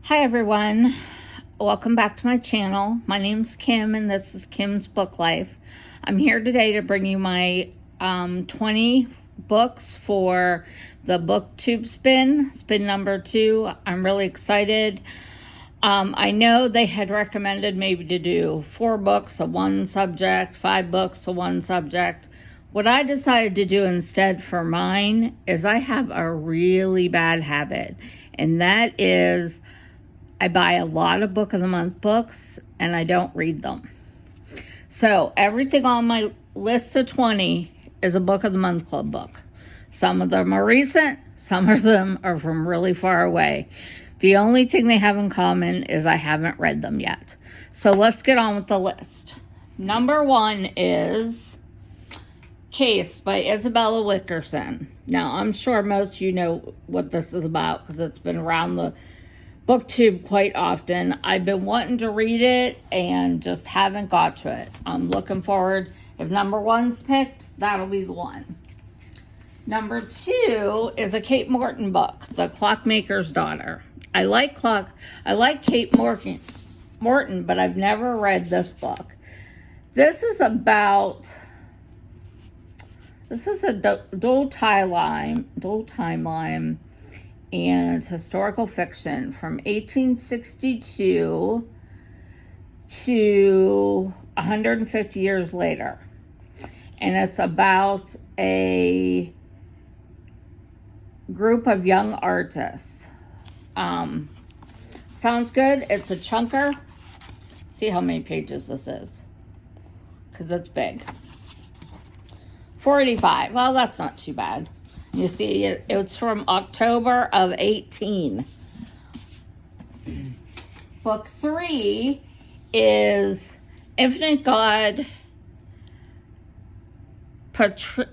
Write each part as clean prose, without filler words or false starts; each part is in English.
Hi everyone, welcome back to my channel. My name's Kim and this is Kim's Book Life. I'm here today to bring you my 20 books for the Booktube Spin, spin number 2. I'm really excited. I know they had recommended maybe to do 4 books of one subject, 5 books of one subject. What I decided to do instead for mine is I have a really bad habit, and that is I buy a lot of Book of the Month books and I don't read them. So everything on my list of 20 is a Book of the Month Club book. Some of them are recent, some of them are from really far away. The only thing they have in common is I haven't read them yet. So let's get on with the list. Number 1 is Case by Isabella Wickerson. Now, I'm sure most of you know what this is about because it's been around the Booktube quite often. I've been wanting to read it and just haven't got to it. I'm looking forward. If number 1's picked, that'll be the one. Number 2 is a Kate Morton book, The Clockmaker's Daughter. I like Kate Morton, but I've never read this book. This is a dual timeline and historical fiction from 1862 to 150 years later. And it's about a group of young artists. Sounds good. It's a chunker. See how many pages this is, because it's big. 485. Well, that's not too bad. You see, it's from October of 18. Book 3 is Infinite God, Patrickle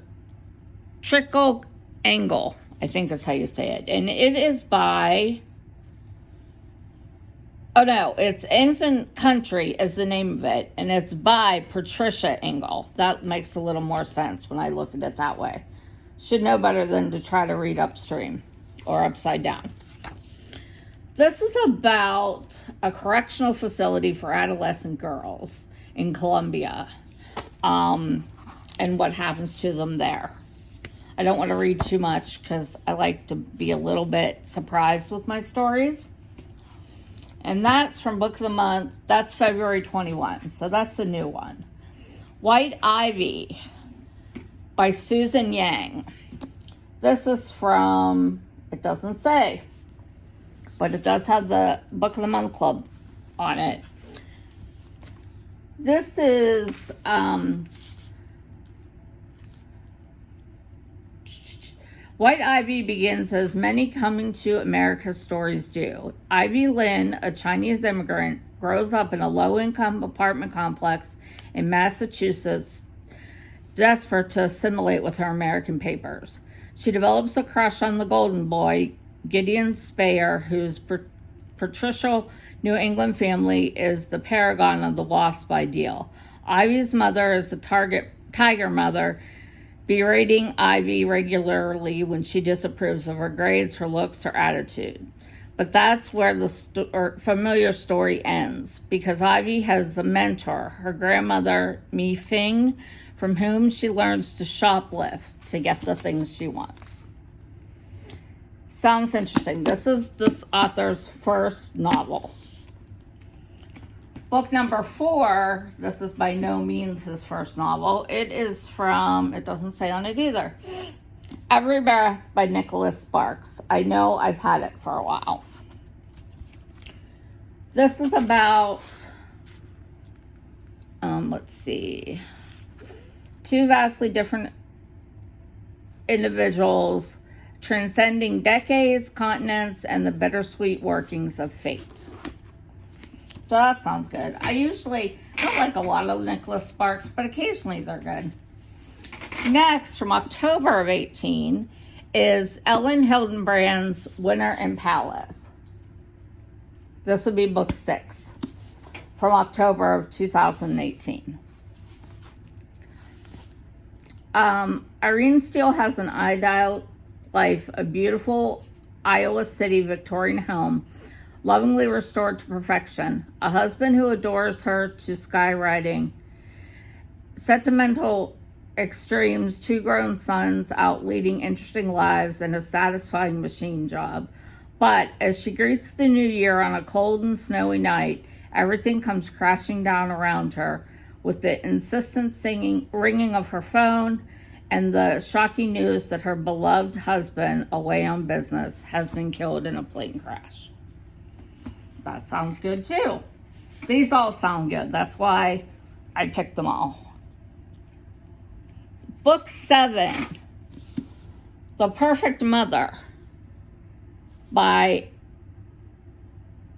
Engel, I think is how you say it. And it is by, it's Infant Country is the name of it. And it's by Patricia Engel. That makes a little more sense when I look at it that way. Should know better than to try to read upstream or upside down. This is about a correctional facility for adolescent girls in Colombia, and what happens to them there. I don't want to read too much because I like to be a little bit surprised with my stories. And that's from Book of the Month. That's February 21, so that's the new one. White Ivy by Susan Yang. This is from, it doesn't say, but it does have the Book of the Month Club on it. This is White Ivy begins as many coming to America stories do. Ivy Lynn, a Chinese immigrant, grows up in a low-income apartment complex in Massachusetts, desperate to assimilate with her American papers. She develops a crush on the golden boy, Gideon Speyer, whose patricial New England family is the paragon of the WASP ideal. Ivy's mother is the tiger mother, berating Ivy regularly when she disapproves of her grades, her looks, her attitude. But that's where the familiar story ends, because Ivy has a mentor, her grandmother, Mi Fing, from whom she learns to shoplift to get the things she wants. Sounds interesting. This is this author's first novel. Book number 4, this is by no means his first novel. It is from, it doesn't say on it either, Every Breath by Nicholas Sparks. I know I've had it for a while. This is about, let's see, 2 vastly different individuals transcending decades, continents, and the bittersweet workings of fate. So that sounds good. I usually don't like a lot of Nicholas Sparks, but occasionally they're good. Next, from October of 18, is Ellen Hildenbrand's Winter in Palace. This would be book 6 from October of 2018. Irene Steele has an ideal life, a beautiful Iowa City Victorian home lovingly restored to perfection, a husband who adores her to skywriting, sentimental extremes, 2 grown sons out leading interesting lives, and a satisfying machine job. But as she greets the new year on a cold and snowy night, everything comes crashing down around her with the insistent ringing of her phone and the shocking news that her beloved husband, away on business, has been killed in a plane crash. That sounds good too. These all sound good. That's why I picked them all. Book 7, The Perfect Mother by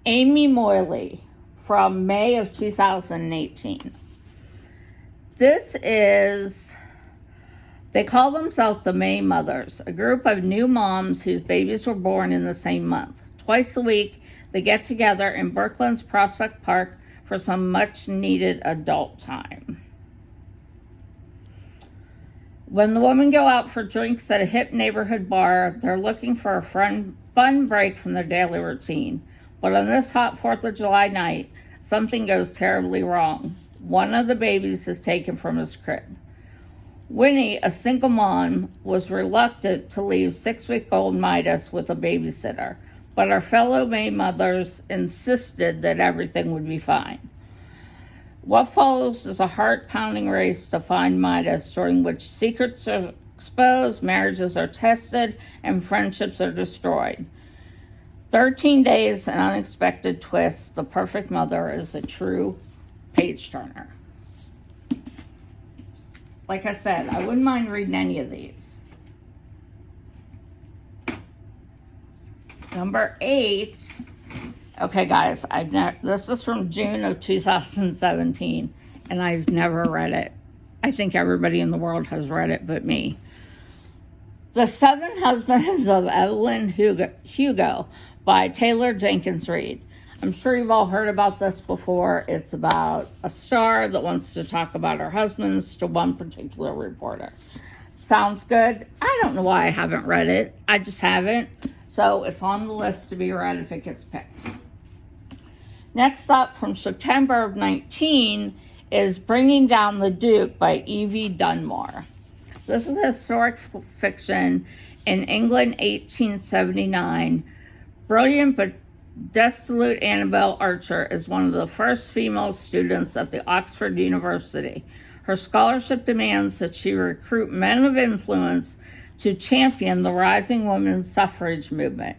Amy Moyley from May of 2018. This is, they call themselves the May Mothers, a group of new moms whose babies were born in the same month. Twice a week, they get together in Brooklyn's Prospect Park for some much-needed adult time. When the women go out for drinks at a hip neighborhood bar, they're looking for a fun break from their daily routine. But on this hot 4th of July night, something goes terribly wrong. One of the babies is taken from his crib. Winnie, a single mom, was reluctant to leave 6-week-old Midas with a babysitter, but our fellow May mothers insisted that everything would be fine. What follows is a heart-pounding race to find Midas, during which secrets are exposed, marriages are tested, and friendships are destroyed. 13 days and unexpected twists. The Perfect Mother is a true page-turner. Like I said, I wouldn't mind reading any of these. Number 8. Okay, guys, this is from June of 2017, and I've never read it. I think everybody in the world has read it but me. The 7 Husbands of Evelyn Hugo by Taylor Jenkins Reid. I'm sure you've all heard about this before. It's about a star that wants to talk about her husbands to one particular reporter. Sounds good. I don't know why I haven't read it. I just haven't. So it's on the list to be read if it gets picked. Next up, from September of 19, is Bringing Down the Duke by Evie Dunmore. This is historic fiction in England, 1879. Brilliant but dissolute Annabel Archer is one of the first female students at the Oxford University. Her scholarship demands that she recruit men of influence to champion the rising women's suffrage movement.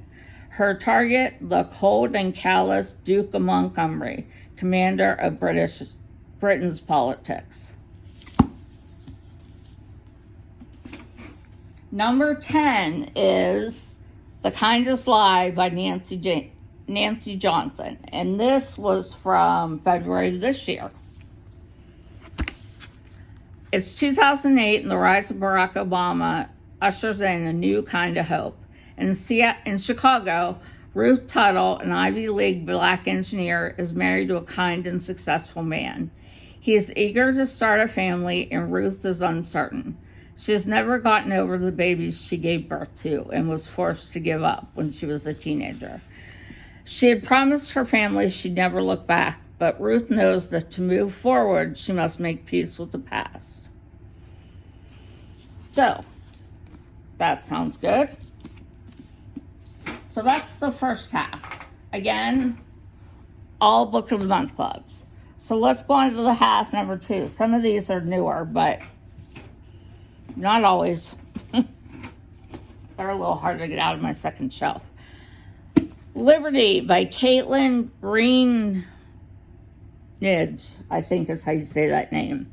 Her target, the cold and callous Duke of Montgomery, commander of Britain's politics. Number 10 is The Kindest Lie by Nancy Johnson, and this was from February of this year. It's 2008, and the rise of Barack Obama ushers in a new kind of hope. In Chicago, Ruth Tuttle, an Ivy League black engineer, is married to a kind and successful man. He is eager to start a family, and Ruth is uncertain. She has never gotten over the babies she gave birth to and was forced to give up when she was a teenager. She had promised her family she'd never look back, but Ruth knows that to move forward, she must make peace with the past. So, that sounds good. So that's the first half. Again, all Book of the Month clubs. So let's go on to the half number 2. Some of these are newer, but not always. They're a little hard to get out of my second shelf. Liberty by Caitlin Greenidge, I think is how you say that name.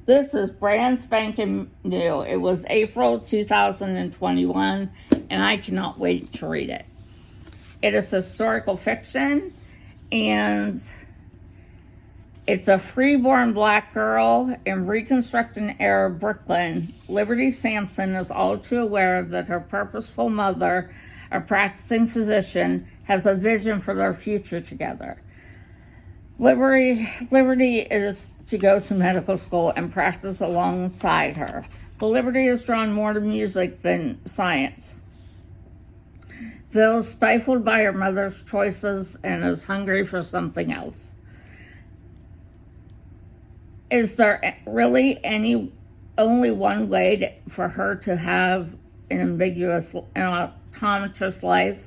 This is brand spanking new. It was April 2021, and I cannot wait to read it. It is historical fiction, and it's a freeborn black girl in Reconstruction era Brooklyn. Liberty Sampson is all too aware that her purposeful mother, a practicing physician, has a vision for their future together. Liberty is to go to medical school and practice alongside her. But Liberty is drawn more to music than science. feels stifled by her mother's choices, and is hungry for something else. Is there really only one way for her to have an ambiguous and autonomous life?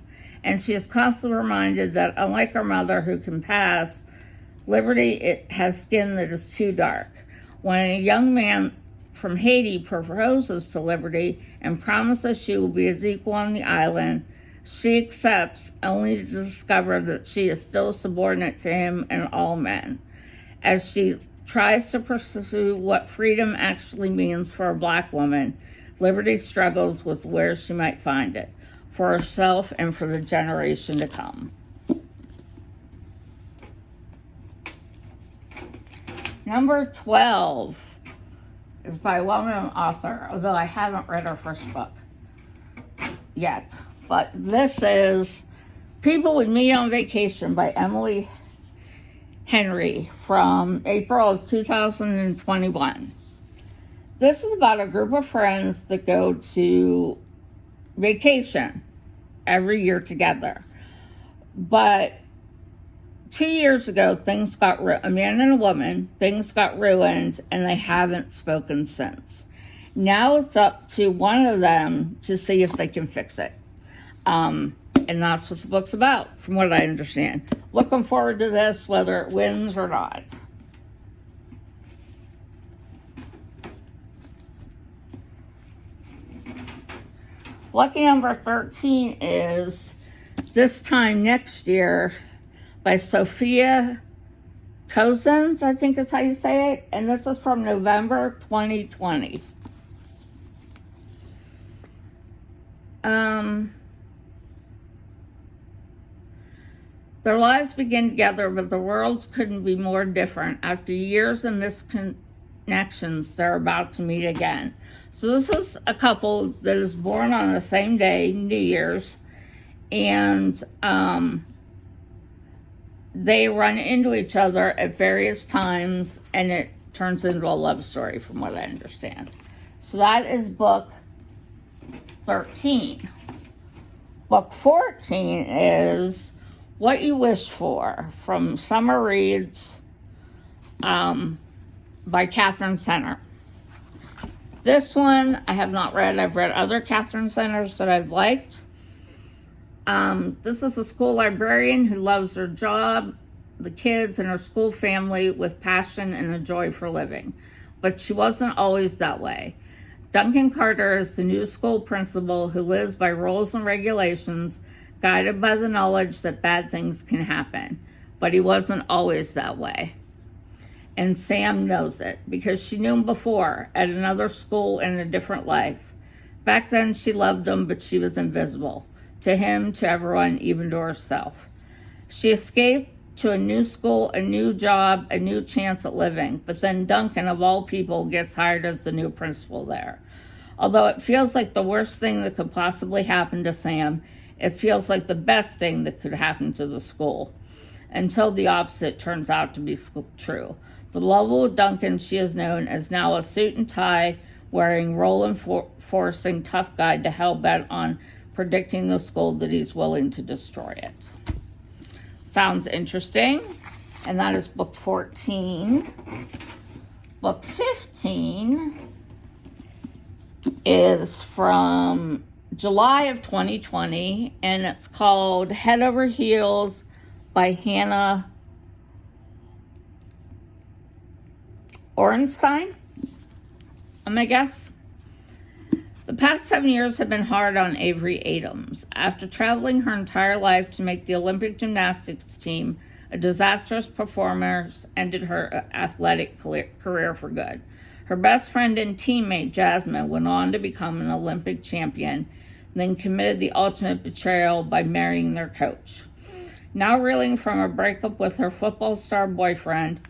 And she is constantly reminded that, unlike her mother, who can pass, Liberty it has skin that is too dark. When a young man from Haiti proposes to Liberty and promises she will be his equal on the island, she accepts, only to discover that she is still subordinate to him and all men. As she tries to pursue what freedom actually means for a black woman, Liberty struggles with where she might find it, for herself and for the generation to come. Number 12 is by a well-known author, although I haven't read her first book yet. But this is People Would Meet on Vacation by Emily Henry from April of 2021. This is about a group of friends that go to vacation every year together. But 2 years ago, a man and a woman, things got ruined, and they haven't spoken since. Now it's up to one of them to see if they can fix it. And that's what the book's about, from what I understand. Looking forward to this, whether it wins or not. Lucky number 13 is This Time Next Year by Sophia Cozens, I think is how you say it. And this is from November 2020. Their lives begin together, but the worlds couldn't be more different. After years of misconnections, they're about to meet again. So this is a couple that is born on the same day, New Year's, and they run into each other at various times, and it turns into a love story, from what I understand. So that is book 13. Book 14 is What You Wish For, from Summer Reads, by Catherine Center. This one I have not read. I've read other Catherine Centers that I've liked. This is a school librarian who loves her job, the kids, and her school family with passion and a joy for living. But she wasn't always that way. Duncan Carter is the new school principal who lives by rules and regulations, guided by the knowledge that bad things can happen. But he wasn't always that way. And Sam knows it, because she knew him before, at another school in a different life. Back then she loved him, but she was invisible. To him, to everyone, even to herself. She escaped to a new school, a new job, a new chance at living. But then Duncan, of all people, gets hired as the new principal there. Although it feels like the worst thing that could possibly happen to Sam, it feels like the best thing that could happen to the school. Until the opposite turns out to be true. The lovable Duncan she has known is now a suit and tie, wearing role-enforcing tough guy to hell bent on predicting the school that he's willing to destroy it. Sounds interesting. And that is book 14. Book 15 is from July of 2020, and it's called Head Over Heels by Hannah Orenstein, I guess. The past 7 years have been hard on Avery Adams. After traveling her entire life to make the Olympic gymnastics team, a disastrous performance ended her athletic career for good. Her best friend and teammate, Jasmine, went on to become an Olympic champion, then committed the ultimate betrayal by marrying their coach. Now reeling from a breakup with her football star boyfriend,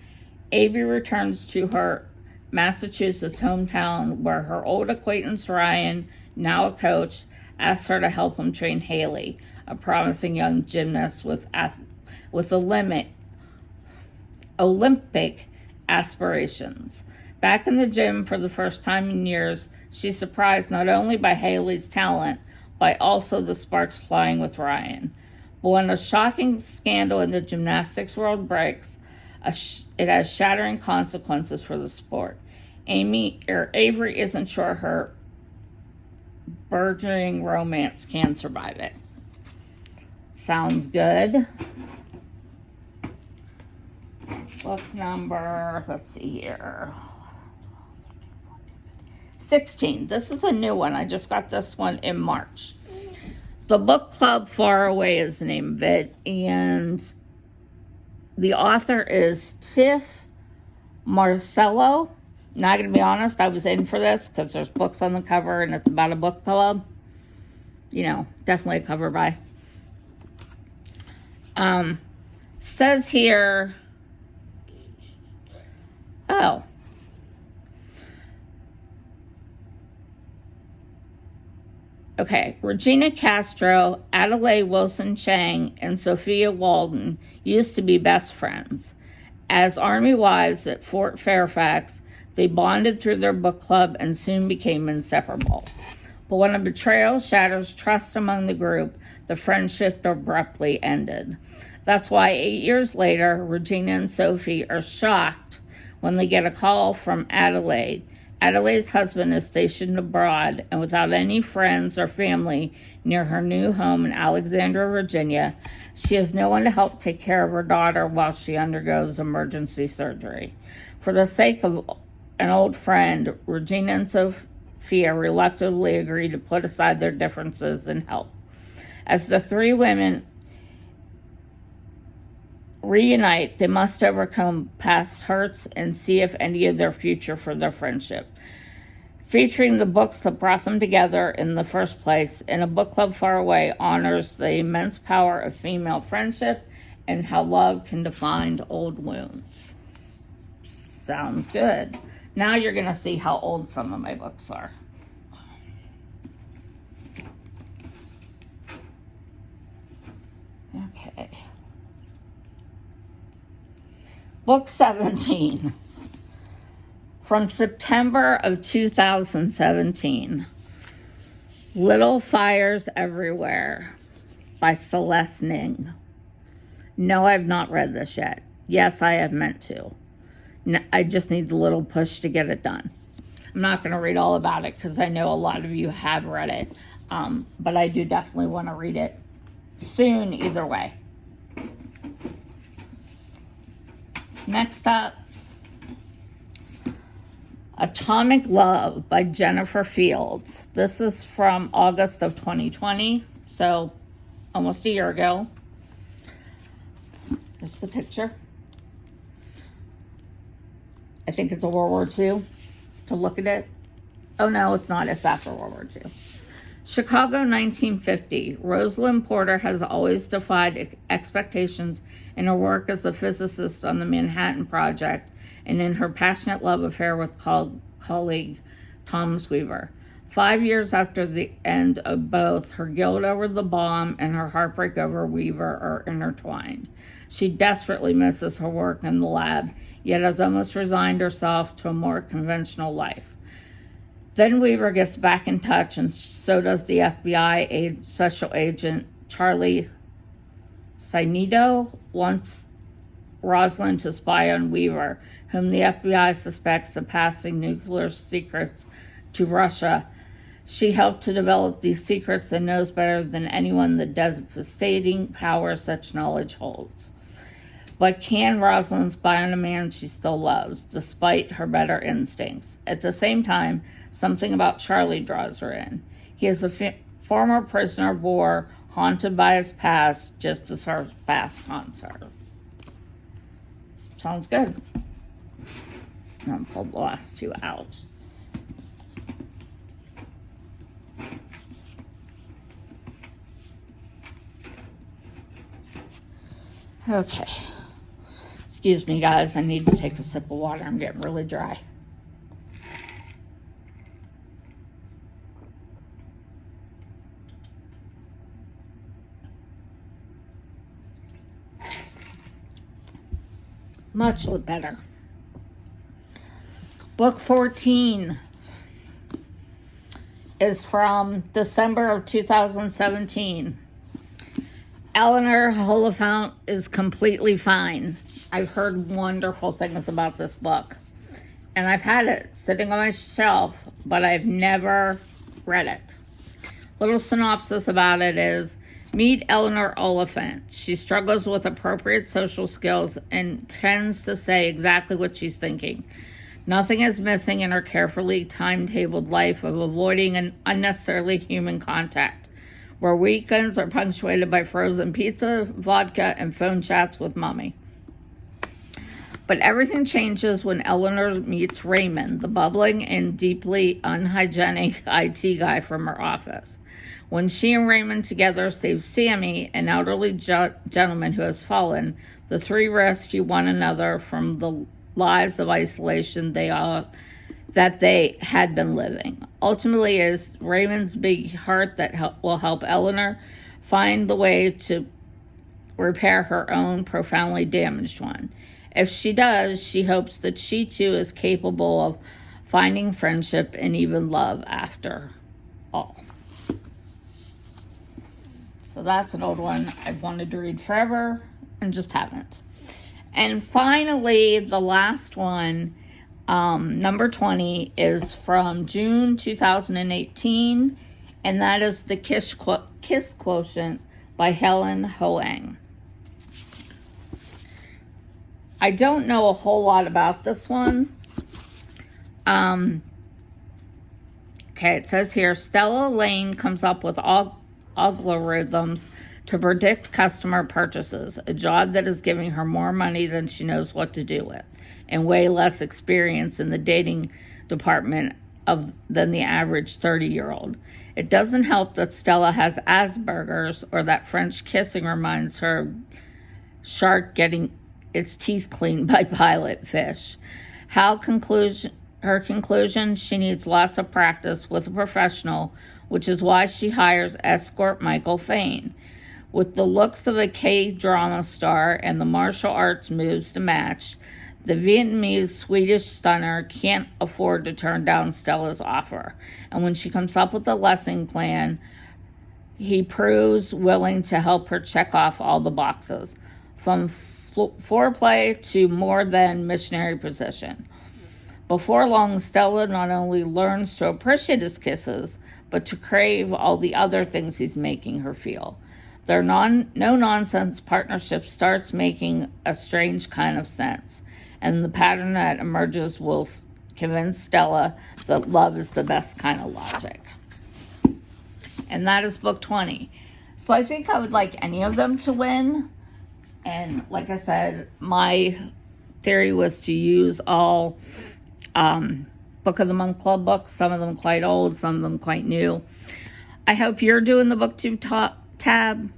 Avery returns to her Massachusetts hometown, where her old acquaintance Ryan, now a coach, asks her to help him train Haley, a promising young gymnast with Olympic aspirations. Back in the gym for the first time in years, she's surprised not only by Haley's talent, by Also the Sparks Flying with Ryan. But when a shocking scandal in the gymnastics world breaks, it has shattering consequences for the sport. Avery isn't sure her burgeoning romance can survive it. Sounds good. Book number, let's see here, 16. This is a new one. I just got this one in March. The Book Club Far Away is the name of it, and the author is Tiff Marcello. Not going to be honest, I was in for this because there's books on the cover and it's about a book club. You know, definitely a cover buy. Says here, oh, okay, Regina Castro, Adelaide Wilson Chang, and Sophia Walden used to be best friends. As Army wives at Fort Fairfax, they bonded through their book club and soon became inseparable. But when a betrayal shatters trust among the group, the friendship abruptly ended. That's why 8 years later, Regina and Sophie are shocked when they get a call from Adelaide. Adelaide's husband is stationed abroad, and without any friends or family near her new home in Alexandria, Virginia, she has no one to help take care of her daughter while she undergoes emergency surgery. For the sake of an old friend, Regina and Sophia reluctantly agree to put aside their differences and help. As the three women reunite, they must overcome past hurts and see if any of their future for their friendship. Featuring the books that brought them together in the first place, In a Book Club Far Away honors the immense power of female friendship and how love can define old wounds. Sounds good. Now you're going to see how old some of my books are. Okay. Book 17. From September of 2017. Little Fires Everywhere by Celeste Ning. No, I've not read this yet. Yes, I have meant to. I just need the little push to get it done. I'm not going to read all about it because I know a lot of you have read it. But I do definitely want to read it soon either way. Next up, Atomic Love by Jennifer Fields. This is from August of 2020, so almost a year ago. This is the picture. I think it's a World War II to look at it. Oh, no, it's not. It's after World War II. Chicago, 1950. Rosalind Porter has always defied expectations in her work as a physicist on the Manhattan Project and in her passionate love affair with colleague Thomas Weaver. 5 years after the end of both, her guilt over the bomb and her heartbreak over Weaver are intertwined. She desperately misses her work in the lab, yet has almost resigned herself to a more conventional life. Then Weaver gets back in touch, and so does the FBI special agent Charlie Sinedo, wants Rosalind to spy on Weaver, whom the FBI suspects of passing nuclear secrets to Russia. She helped to develop these secrets and knows better than anyone the devastating power such knowledge holds. But can Rosalind spy on a man she still loves, despite her better instincts? At the same time, something about Charlie draws her in. He is a former prisoner of war, haunted by his past, just as her past haunts her. Sounds good. I'll pull the last two out. Okay. Excuse me, guys. I need to take a sip of water. I'm getting really dry. Much better. Book 14. is from December of 2017. Eleanor Oliphant is completely fine. I've heard wonderful things about this book. And I've had it sitting on my shelf, but I've never read it. Little synopsis about it is, meet Eleanor Oliphant. She struggles with appropriate social skills and tends to say exactly what she's thinking. Nothing is missing in her carefully timetabled life of avoiding an unnecessarily human contact, where weekends are punctuated by frozen pizza, vodka, and phone chats with mommy. But everything changes when Eleanor meets Raymond, the bubbling and deeply unhygienic IT guy from her office. When she and Raymond together save Sammy, an elderly gentleman who has fallen, the three rescue one another from the lives of isolation that they had been living. Ultimately, it is Raymond's big heart that will help Eleanor find the way to repair her own profoundly damaged one. If she does, she hopes that she too is capable of finding friendship and even love after all. So that's an old one I've wanted to read forever and just haven't. And finally, the last one, number 20, is from June 2018, and that is The Kiss Quotient by Helen Hoang. I don't know a whole lot about this one. Okay, it says here, Stella Lane comes up with algorithms to predict customer purchases, a job that is giving her more money than she knows what to do with, and way less experience in the dating department than the average 30-year-old. It doesn't help that Stella has Asperger's, or that French kissing reminds her of shark getting its teeth cleaned by pilot fish. Her conclusion, she needs lots of practice with a professional, which is why she hires escort Michael Fain. With the looks of a K-drama star and the martial arts moves to match, the Vietnamese Swedish stunner can't afford to turn down Stella's offer. And when she comes up with a lesson plan, he proves willing to help her check off all the boxes, from foreplay to more than missionary position. Before long, Stella not only learns to appreciate his kisses, but to crave all the other things he's making her feel. Their no-nonsense partnership starts making a strange kind of sense, and the pattern that emerges will convince Stella that love is the best kind of logic. And that is book 20. So I think I would like any of them to win. And like I said, my theory was to use all Book of the Month Club books, some of them quite old, some of them quite new. I hope you're doing the Booktube tab,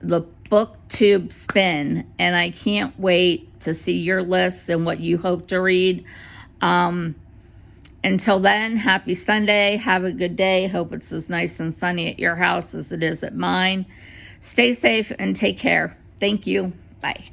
the Booktube Spin, and I can't wait to see your lists and what you hope to read. Until then, happy Sunday. Have a good day. Hope it's as nice and sunny at your house as it is at mine. Stay safe and take care. Thank you. Bye.